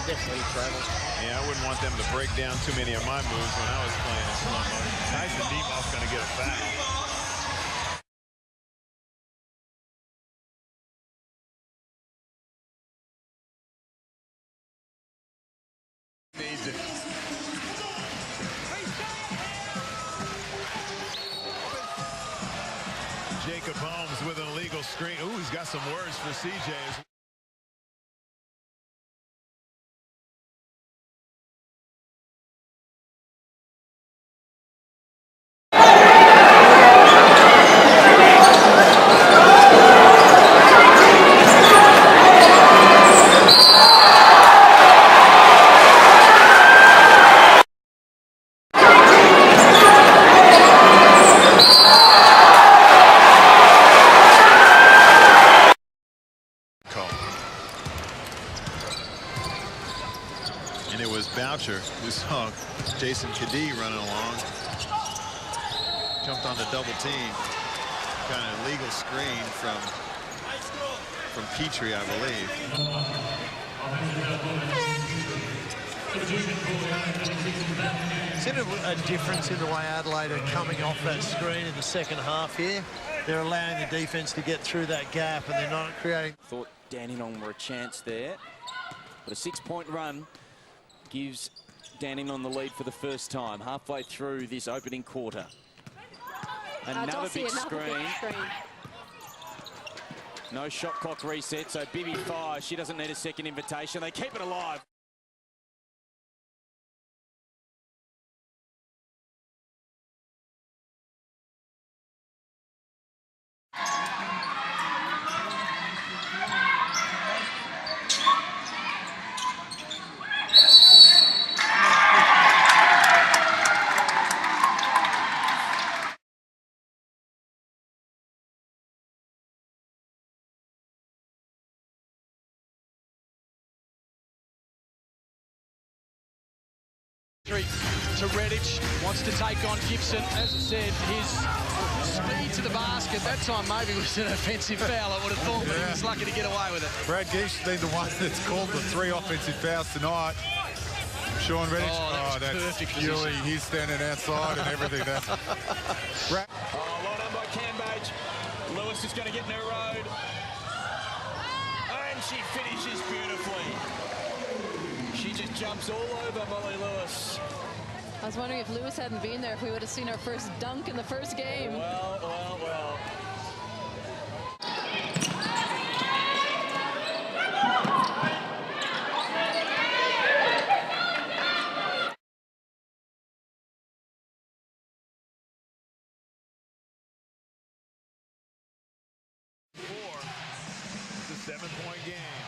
Definitely travel. Yeah, I wouldn't want them to break down too many of my moves when I was playing in slow motion. Tyson Demo's going to get a foul. Jacob Holmes with an illegal screen. Ooh, he's got some words for CJ. And it was Boucher who saw Jason Kadee running along. Jumped on the double team. Kind of illegal screen from Petrie, I believe. Seen a difference in the way Adelaide are coming off that screen in the second half here. They're allowing the defence to get through that gap and they're not creating... Thought Dandenong were a chance there. But a 6-point run gives Dandenong the lead for the first time, halfway through this opening quarter. Another big screen. No shot clock reset, so Bibby fires. She doesn't need a second invitation. They keep it alive. To Redditch, wants to take on Gibson. As I said, his speed to the basket, that time maybe was an offensive foul, I would have thought, but he was lucky to get away with it. Brad Geesh has been the one that's called the 3 offensive fouls tonight. Sean Redditch, that's perfect purely, he's standing outside and everything. That's well done by Cambage. Lewis is going to get in her road. And she finishes beautifully. She just jumps all over Molly Lewis. I was wondering if Lewis hadn't been there, if we would have seen our first dunk in the first game. Well. It's a 7-point game.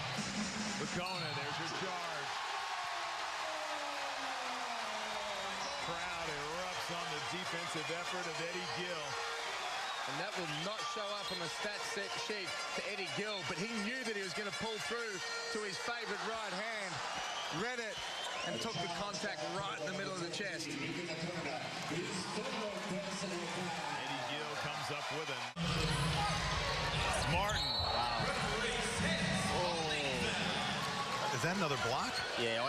Bacona, there's your charge. Crowd erupts on the defensive effort of Eddie Gill. And that will not show up on the stats set sheet to Eddie Gill, but he knew that he was going to pull through to his favourite right hand, read it, and took the contact right in the middle of the chest. Eddie Gill comes up with it. Martin. Wow. Oh. Is that another block? Yeah,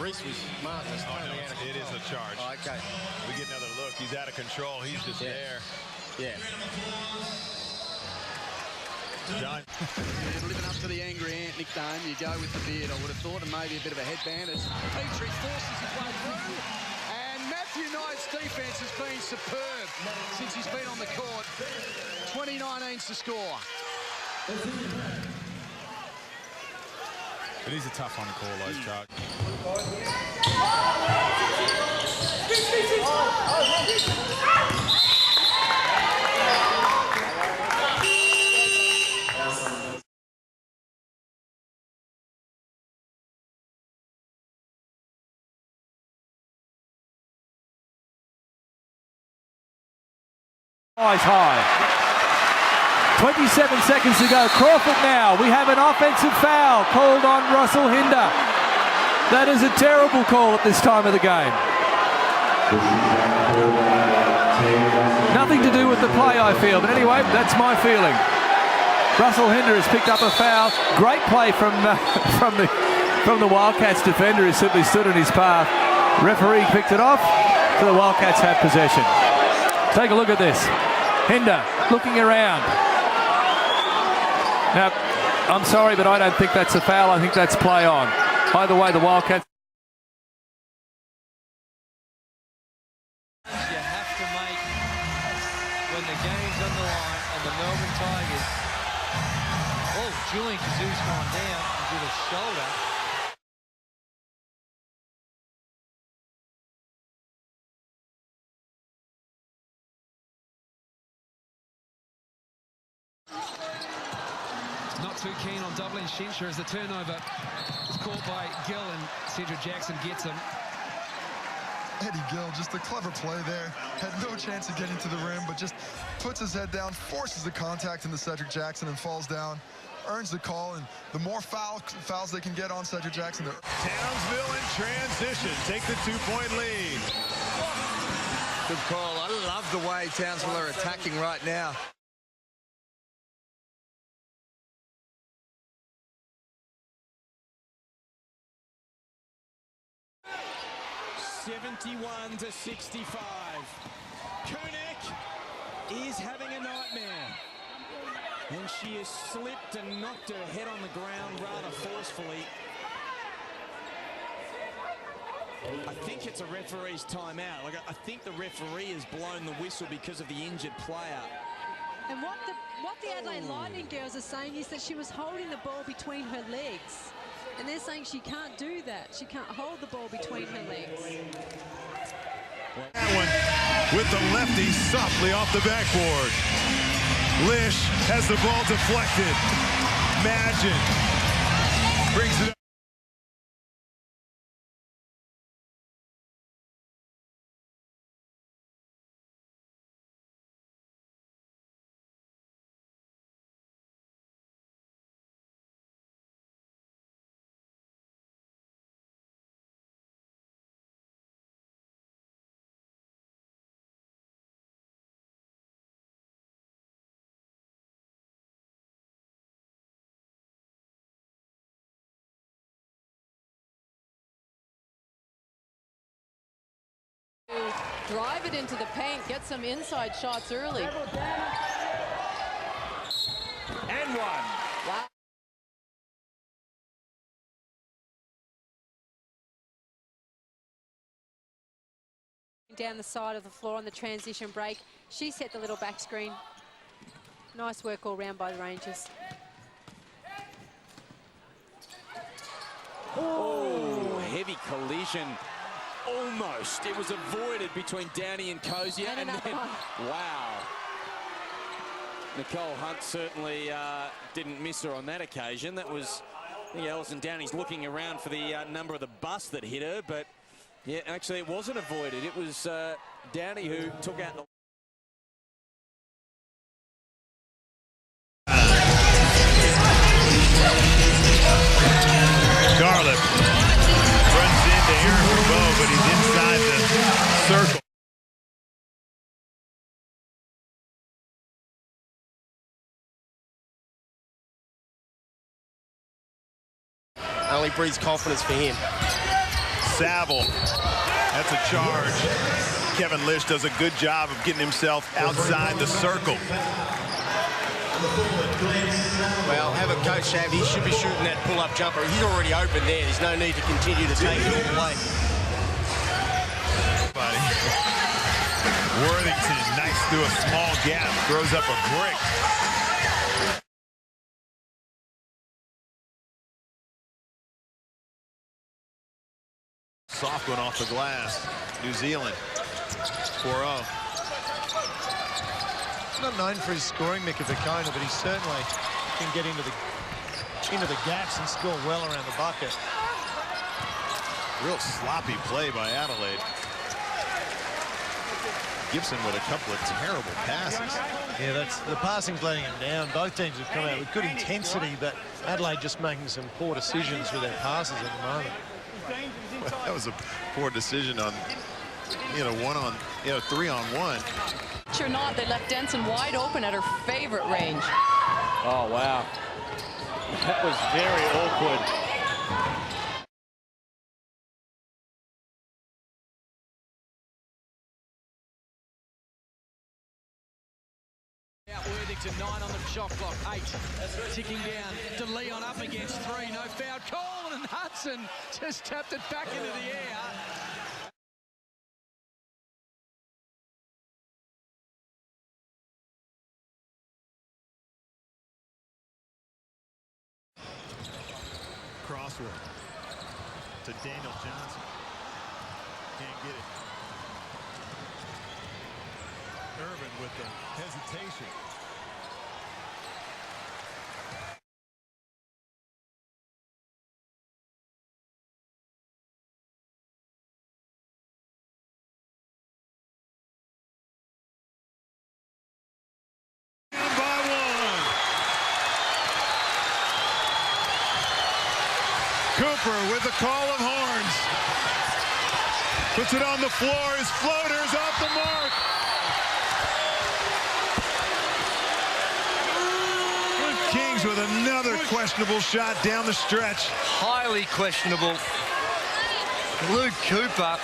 Reese was marvelous. Oh, no, it is a charge. Oh, okay. We get another look. He's out of control. He's just there. Yeah. John. Living up to the angry ant nickname, you go with the beard, I would have thought, and maybe a bit of a headband as Petrie forces his way through. And Matthew Knight's defence has been superb since he's been on the court. 2019's to score. It is a tough one to call those charges. Eyes high. 27 seconds to go. Crawford now. We have an offensive foul called on Russell Hinder. That is a terrible call at this time of the game. Nothing to do with the play, I feel. But anyway, that's my feeling. Russell Hinder has picked up a foul. Great play from the from the Wildcats defender who simply stood in his path. Referee picked it off, so the Wildcats have possession. Take a look at this. Hinder looking around. Now, I'm sorry, but I don't think that's a foul. I think that's play on. Either way, the Wildcats... You have to make, when the game's on the line and the Melbourne Tigers... Oh, Julian Kazoo's gone down with a shoulder. Not too keen on doubling Shinsha as the turnover is caught by Gill and Cedric Jackson gets him. Eddie Gill, just a clever play there. Had no chance of getting to the rim, but just puts his head down, forces the contact into Cedric Jackson and falls down. Earns the call, and the more fouls they can get on Cedric Jackson. Townsville in transition. Take the 2-point lead. Good call. I love the way Townsville are attacking right now. (71-65). Kunik is having a nightmare. And she has slipped and knocked her head on the ground rather forcefully. I think it's a referee's timeout. Like, I think the referee has blown the whistle because of the injured player. And what the Adelaide Lightning girls are saying is that she was holding the ball between her legs. And they're saying she can't do that. She can't hold the ball between her legs. That one with the lefty softly off the backboard. Lish has the ball deflected. Magin brings it up. Drive it into the paint, get some inside shots early. And one. Wow. Down the side of the floor on the transition break. She set the little back screen. Nice work all round by the Rangers. Oh, heavy collision. Almost. It was avoided between Downey and Cozier. And then, wow. Nicole Hunt certainly didn't miss her on that occasion. That was, I think Alison Downey's looking around for the number of the bus that hit her. But, yeah, actually it wasn't avoided. It was Downey who took out the... Garlick runs into Aaron Verbeau, but he's inside the circle. Only breeds confidence for him. Saville, that's a charge. Kevin Lish does a good job of getting himself outside the circle. Well, have a coach, Shav. He should be shooting that pull-up jumper. He's already open there. There's no need to continue to take it all the way. Worthington, nice through a small gap, throws up a brick. Soft one off the glass. New Zealand, 4-0. Not known for his scoring, Mika Vicona, but he certainly can get into the gaps and score well around the bucket. Real sloppy play by Adelaide. Gibson with a couple of terrible passes. Yeah, the passing's letting him down. Both teams have come out with good intensity, but Adelaide just making some poor decisions with their passes at the moment. Well, that was a poor decision on, 3-on-1. Sure not, they left Denson wide open at her favorite range. Oh, wow. That was very awkward. to 9 on the shot clock. 8 ticking down. De Leon up against 3. No foul call, and Hudson just tapped it back into the air. Crosswood to Daniel Johnson. Can't get it. Irvin with the hesitation. Cooper with the call of horns. Puts it on the floor. His floater's off the mark. Kings with another questionable shot down the stretch. Highly questionable. Luke Cooper.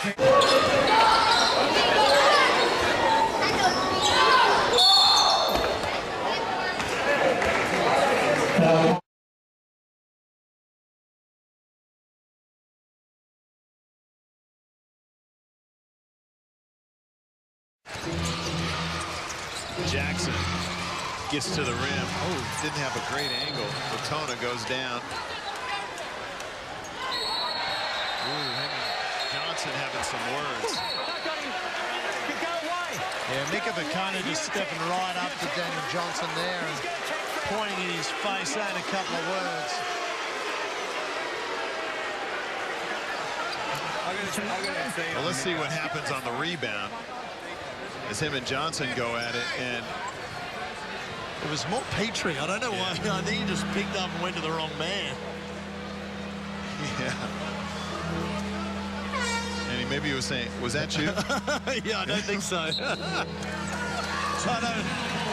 Jackson gets to the rim. Oh, didn't have a great angle. Latona goes down. Ooh, him and Johnson having some words. Yeah, Mika Vakona just stepping right up to Daniel Johnson there and pointing in his face, saying a couple of words. Well, let's see what happens on the rebound as him and Johnson go at it, and it was more Petrie. I don't know why. I think he just picked up and went to the wrong man. Yeah. And maybe he was saying, was that you? Yeah, I don't think so. I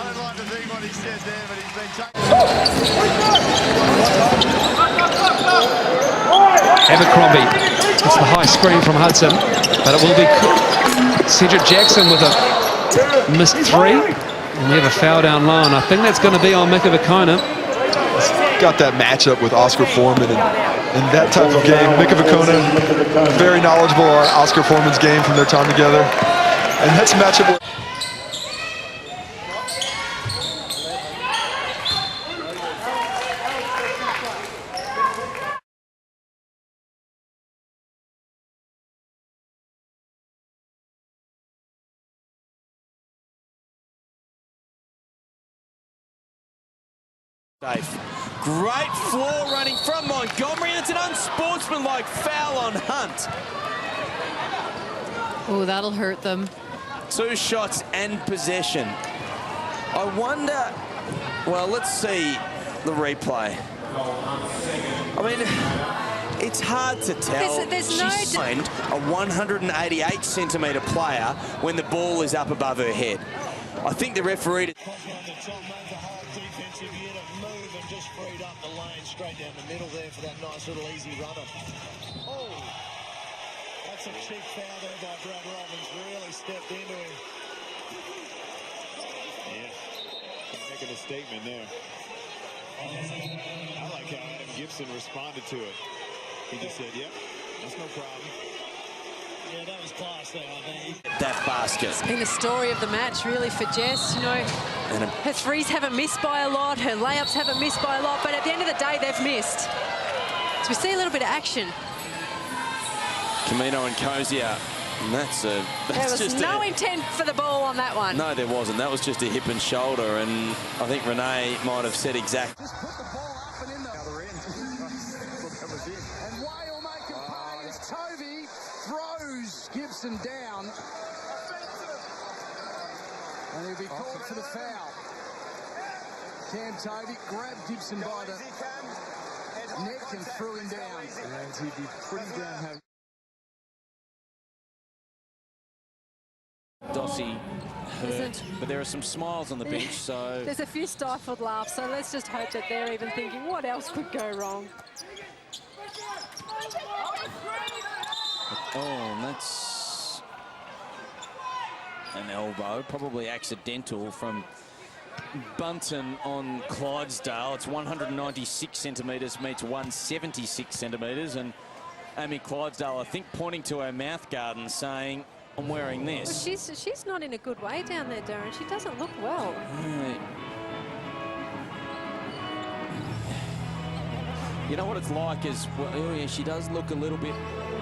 don't like to think what he said there, but he's been taken. Abercrombie. It's the high screen from Hudson, but it will be Cedric Jackson with a missed 3. And we have a foul down low, and I think that's going to be on Mika Vakona. Got that matchup with Oscar Foreman, and in that type of game, Mika Vakona, very knowledgeable on Oscar Foreman's game from their time together. And that's a matchup. Great floor running from Montgomery, and it's an unsportsmanlike foul on Hunt. Oh, that'll hurt them. 2 shots and possession. I wonder, well, let's see the replay. I mean, it's hard to tell. There's no She signed a 188-centimetre player when the ball is up above her head. I think the referee... Straight down the middle there for that nice little easy runner. Oh, that's a cheap foul there by Brad Robbins. Really stepped into him. Yeah, making a statement there. I like how Adam Gibson responded to it. He just said, yep, that's no problem. Yeah, that was class there, I think. That basket. It's been the story of the match, really, for Jess. You know, her threes haven't missed by a lot, her layups haven't missed by a lot, but at the end of the day, they've missed. So we see a little bit of action. Camino and Cozier. And that's there was just no intent for the ball on that one. No, there wasn't. That was just a hip and shoulder, and I think Renee might have said exactly. Just put the ball up and in the other end. And Whale making play as Tovey throws Gibson down. And he'll be called for the foul. Cam Tovey grabbed Gibson by the neck and threw him down. And he'd be putting down. Dossie hurt, but there are some smiles on the bench, so... There's a few stifled laughs, so let's just hope that they're even thinking, what else could go wrong? Oh, that's an elbow, probably accidental from Bunton on Clydesdale. It's 196 centimetres meets 176 centimetres, and Amy Clydesdale, I think, pointing to her mouth guard and saying, I'm wearing this. Well, she's not in a good way down there, Darren. She doesn't look well. You know what it's like is, well, oh yeah, she does look a little bit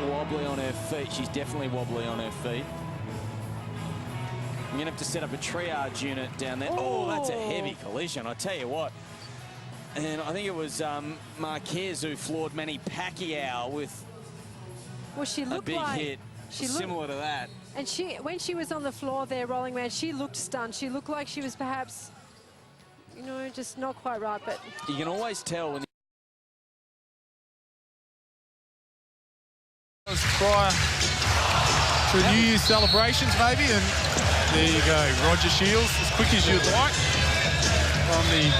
wobbly on her feet. She's definitely wobbly on her feet. You're going to have to set up a triage unit down there. Oh, that's a heavy collision, I tell you what. And I think it was Marquez who floored Manny Pacquiao with a big hit similar to that. And when she was on the floor there rolling around, she looked stunned. She looked like she was perhaps, you know, just not quite right. But you can always tell when prior to New Year's celebrations, maybe, and there you go, Roger Shields, as quick as you'd like on the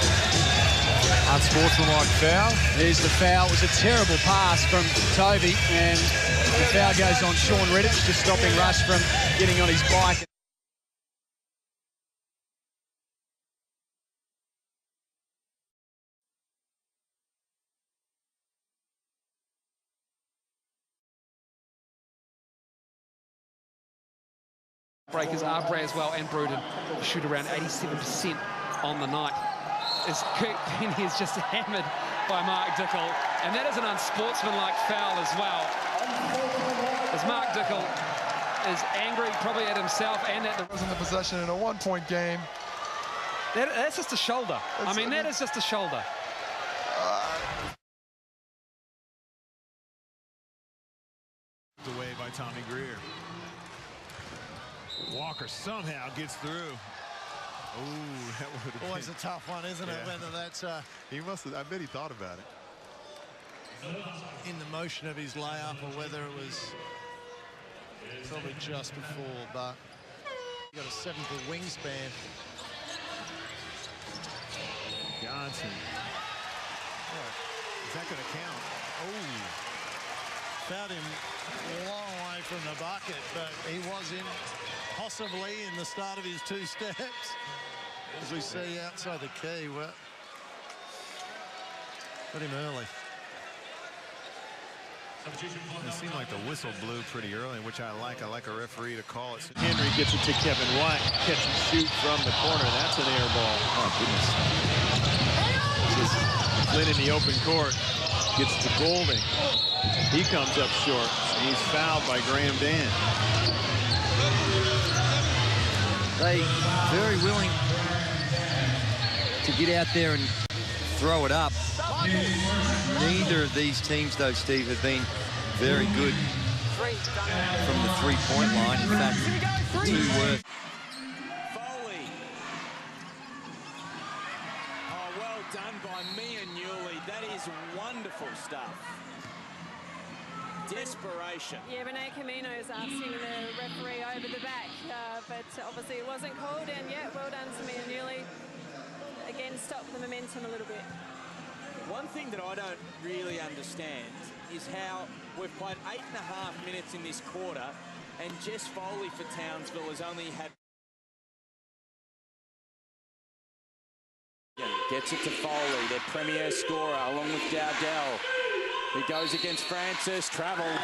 unsportsmanlike foul. There's the foul. It was a terrible pass from Toby, and the foul goes on Sean Redditch, just stopping Rush from getting on his bike. Breakers are Braswell and Bruton shoot around 87% on the night. As Kirk Penny is just hammered by Mark Dickel, and that is an unsportsmanlike foul as well. As Mark Dickel is angry probably at himself and at the... Was in the possession in a one-point game. That's just a shoulder. I mean, that is just a shoulder. Away by Tommy Greer. Walker somehow gets through. Oh, that would have always a tough one, isn't it? Whether that's he must have, I bet he thought about it. In the motion of his layup, or whether it was probably just before, but he got a 7-foot wingspan. Johnson. Is that going to count? Oh. Found him a long way from the bucket, but he was in possibly in the start of his 2 steps. As we see outside the key, put him early. It seemed like the whistle blew pretty early, which I like. I like a referee to call it. Henry gets it to Kevin White. Catch and shoot from the corner. That's an air ball. Oh, goodness. Flynn in the open court. Gets to Golding. He comes up short. And he's fouled by Graham Dan. They very willing to get out there and throw it up. Neither of these teams, though, Steve, have been very good from the three-point line. In fact, 2 were. Foley. Oh, well done by Mia Newley. That is wonderful stuff. Desperation. Yeah, Renee Camino's asking the referee over the back, but obviously it wasn't called, and yeah, well done to Mia Newley. Again, stop the momentum a little bit. One thing that I don't really understand is how we've played 8.5 minutes in this quarter, and Jess Foley for Townsville has only had... Gets it to Foley, their premier scorer, along with Dowdell. He goes against Francis, travelled.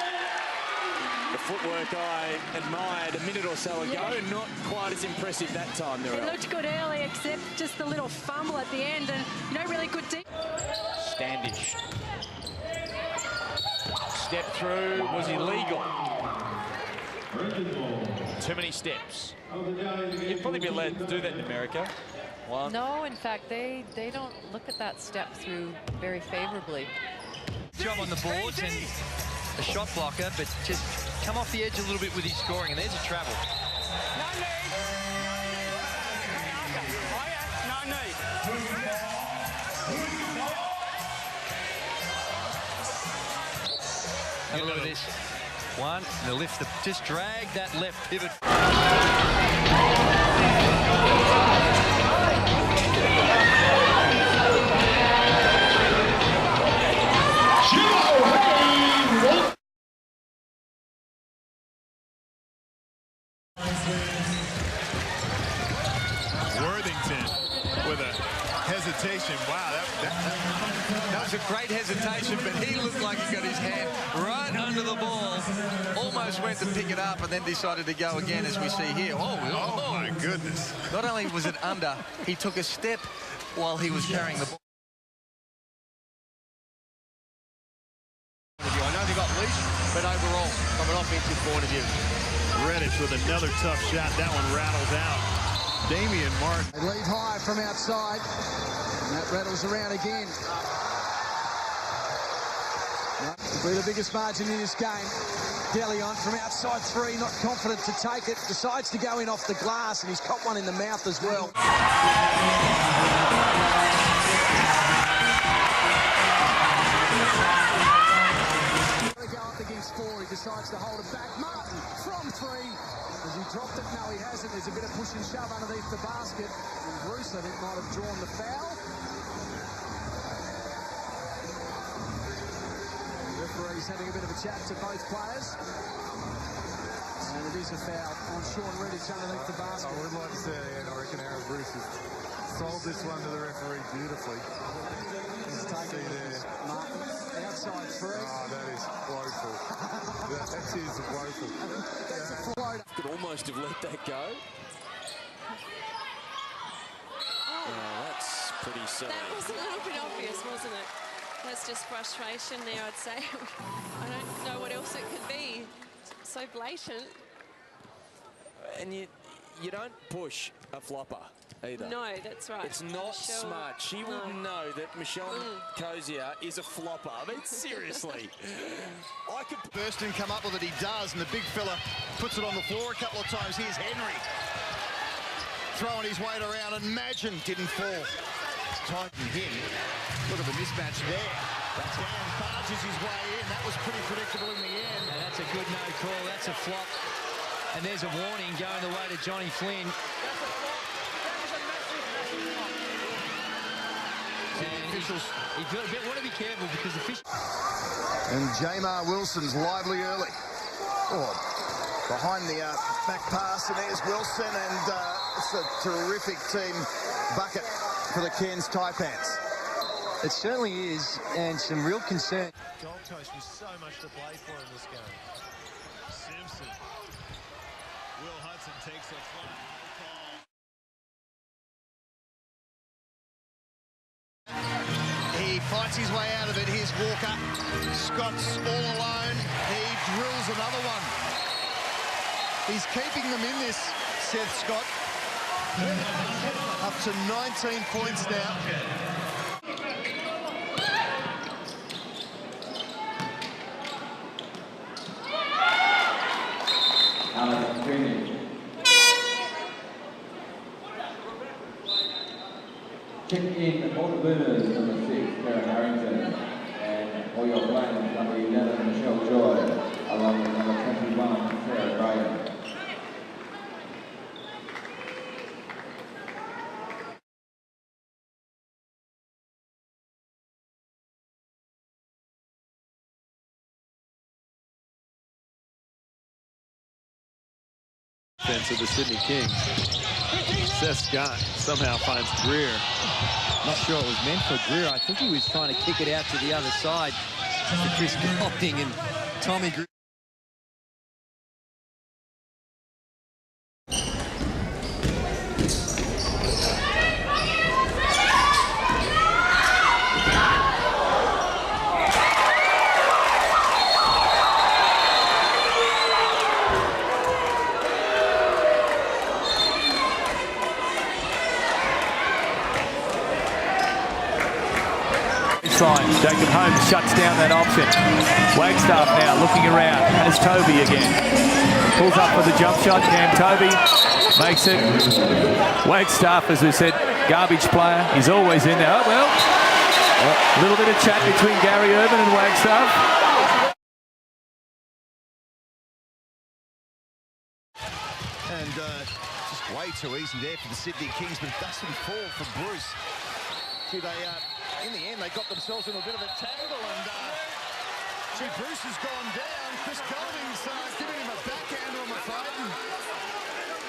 The footwork I admired a minute or so ago, not quite as impressive that time. It looked good early, except just a little fumble at the end, and really good deep. Standish. Step through was illegal. Too many steps. You'd probably be allowed to do that in America. One. No, in fact, they don't look at that step through very favorably. Job on the boards and a shot blocker, but just come off the edge a little bit with his scoring, and there's a travel. Have a look at this. One, the lift, just drag that left pivot. Worthington hand right under the ball. Almost went to pick it up and then decided to go again, as we see here. Oh my goodness. Not only was it under, he took a step while he was carrying the ball. I know they got loose, but overall, from an offensive point of view. Redditch with another tough shot. That one rattles out. Damian Martin. They lead high from outside, and that rattles around again. Be the biggest margin in this game. Delion from outside three, not confident to take it, decides to go in off the glass, and he's caught one in the mouth as well. Go up against four, he decides to hold it back. Martin from three. Has he dropped it? No, he hasn't. There's a bit of push and shove underneath the basket, and Bruce, I think, might have drawn the foul. Referee's having a bit of a chat to both players. And it is a foul on Sean Redditch underneath the basket. I would like to say that I reckon Aaron Bruce has sold this one to the referee beautifully. He's taken there. Martin outside three. Oh, that is woeful. That is woeful. That's a float. Could almost have let that go. Oh, that's pretty silly. That was a little bit obvious, wasn't it? That's just frustration there, I'd say. I don't know what else it could be. So blatant. And you don't push a flopper either. No, that's right. It's not smart. She wouldn't know that Michelle Cozier is a flopper. I mean, seriously. I could burst and come up with it. He does, and the big fella puts it on the floor a couple of times. Here's Henry throwing his weight around, and Magin didn't fall. Tighten him. Look at the mismatch there. Dan barges his way in. That was pretty predictable in the end. And that's a good no call. That's a flop. And there's a warning going the way to Johnny Flynn. Officials. You've got want to be careful because the fish. And Jamar Wilson's lively early. Oh, behind the back pass, and there's Wilson, and it's a terrific team bucket for the Cairns Taipans. It certainly is, and some real concern. Gold Coast with so much to play for in this game. Simpson. Will Hudson takes a fly. He fights his way out of it. Here's Walker. Scott's all alone. He drills another one. He's keeping them in this, Seth Scott. Up to 19 points now. Check in all the winners, number 6, Karen Harrington, and all your players, number 11, Michelle Joy, along with number 21, Sarah Graham. Defense of the Sydney Kings. Seth Scott somehow finds Greer. Not sure it was meant for Greer. I think he was trying to kick it out to the other side to Chris Golding, and Tommy Greer. Jacob Holmes shuts down that option. Wagstaff now looking around. Has Toby again. Pulls up for the jump shot. Cam Toby makes it. Wagstaff, as we said, garbage player. He's always in there. Oh, well, a little bit of chat between Gary Urban and Wagstaff. And just way too easy there for the Sydney Kings, but it doesn't fall for Bruce. See, they, in the end, they got themselves in a bit of a tangle, and Bruce has gone down. Chris Golding's giving him a backhander, I'm afraid. And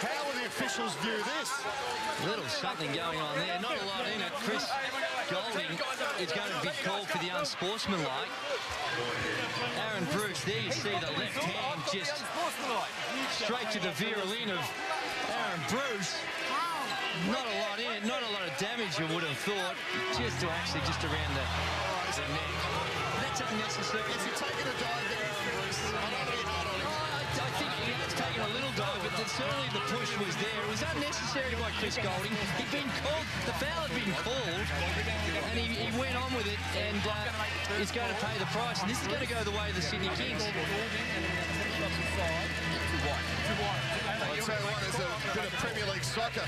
how will the officials view this? Little something going on there. Not a lot in it. Chris Golding is going to be called for the unsportsmanlike. Aaron Bruce. There you see the left hand just straight to the violin of Aaron Bruce. Not a lot in it, not a lot of damage, you would have thought, just around the neck. That's unnecessary. Is he taking a dive there, Aaron Bruce? I don't know how hard on him. I think he has taken a little dive, but certainly the push was there. It was unnecessary by Chris Golding. He'd been called, the foul had been called, and he went on with it, and he's going to pay the price. And this is going to go the way of the Sydney Kings. I'll tell you what, there's a bit of Premier League soccer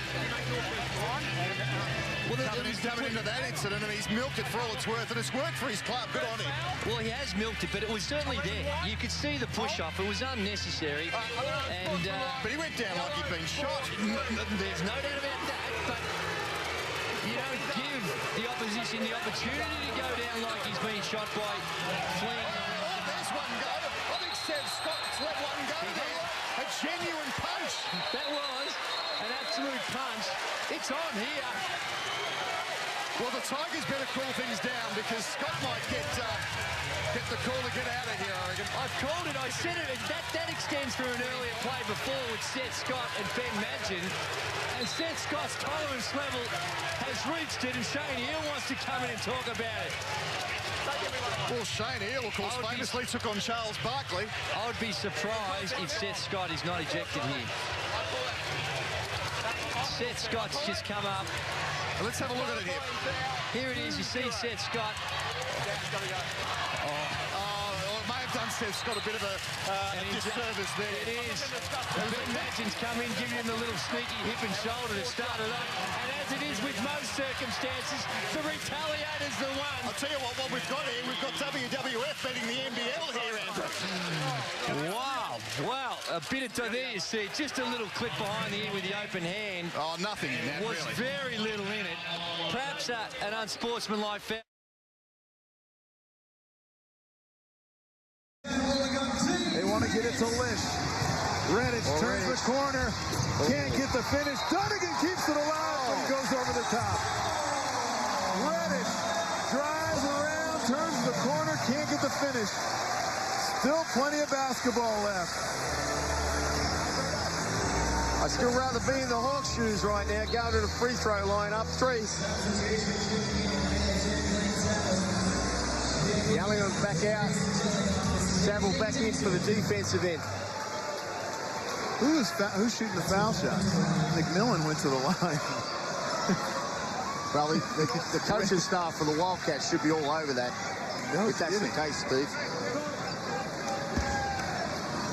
coming into that incident, and he's milked it for all it's worth, and it's worked for his club. Good on him. Well, he has milked it, but it was certainly there. You could see the push-off. It was unnecessary. But he went down like he'd been shot. There's no doubt about that, but you don't give the opposition the opportunity to go down like he's been shot by fleeing. Oh, there's one go. I think Seth Scott's let one go there. A genuine punch. That was an absolute punch. It's on here. Well, the Tigers better cool things down because Scott might get the call to get out of here, I reckon. I've called it. I said it. That extends through an earlier play before with Seth Scott and Ben Madgen. And Seth Scott's tolerance level has reached it, and Shane Hill wants to come in and talk about it. Well, Shane Hill, of course, famously took on Charles Barkley. I would be surprised if Seth Scott is not ejected here. Seth Scott's just come up. Let's have a look at it here. Here it is. You see Seth Scott. It may have done Seth Scott a bit of a disservice there. It is. Ben Madgen's come in, giving him the little sneaky hip and shoulder to start it up. And as it is with most circumstances, the retaliator's the one. I'll tell you what we've got here. We've got WWF beating the NBL here, Andrew. Wow. Wow. A bit of, there you see, just a little clip behind the ear with the open hand. Oh, nothing in that, was really. Very little in it. Perhaps an unsportsmanlike foul. They want to get it to Lish. Redditch turns the corner. Can't get the finish. Dunnigan keeps it alive, but he goes over the top. Redditch drives around, turns the corner, can't get the finish. Still plenty of basketball left. I'd still rather be in the Hawks' shoes right now, going to the free throw line, up 3. Gallagher back out. Saville back in for the defensive end. Who's shooting the foul shot? McMillan went to the line. Well, the coaching staff for the Wildcats should be all over that. No if that's kidding. the case, Steve.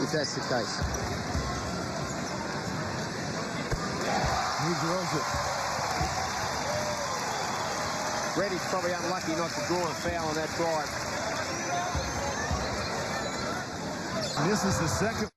If that's the case. He drills it. Reddy's probably unlucky not to draw a foul on that drive. This is the second.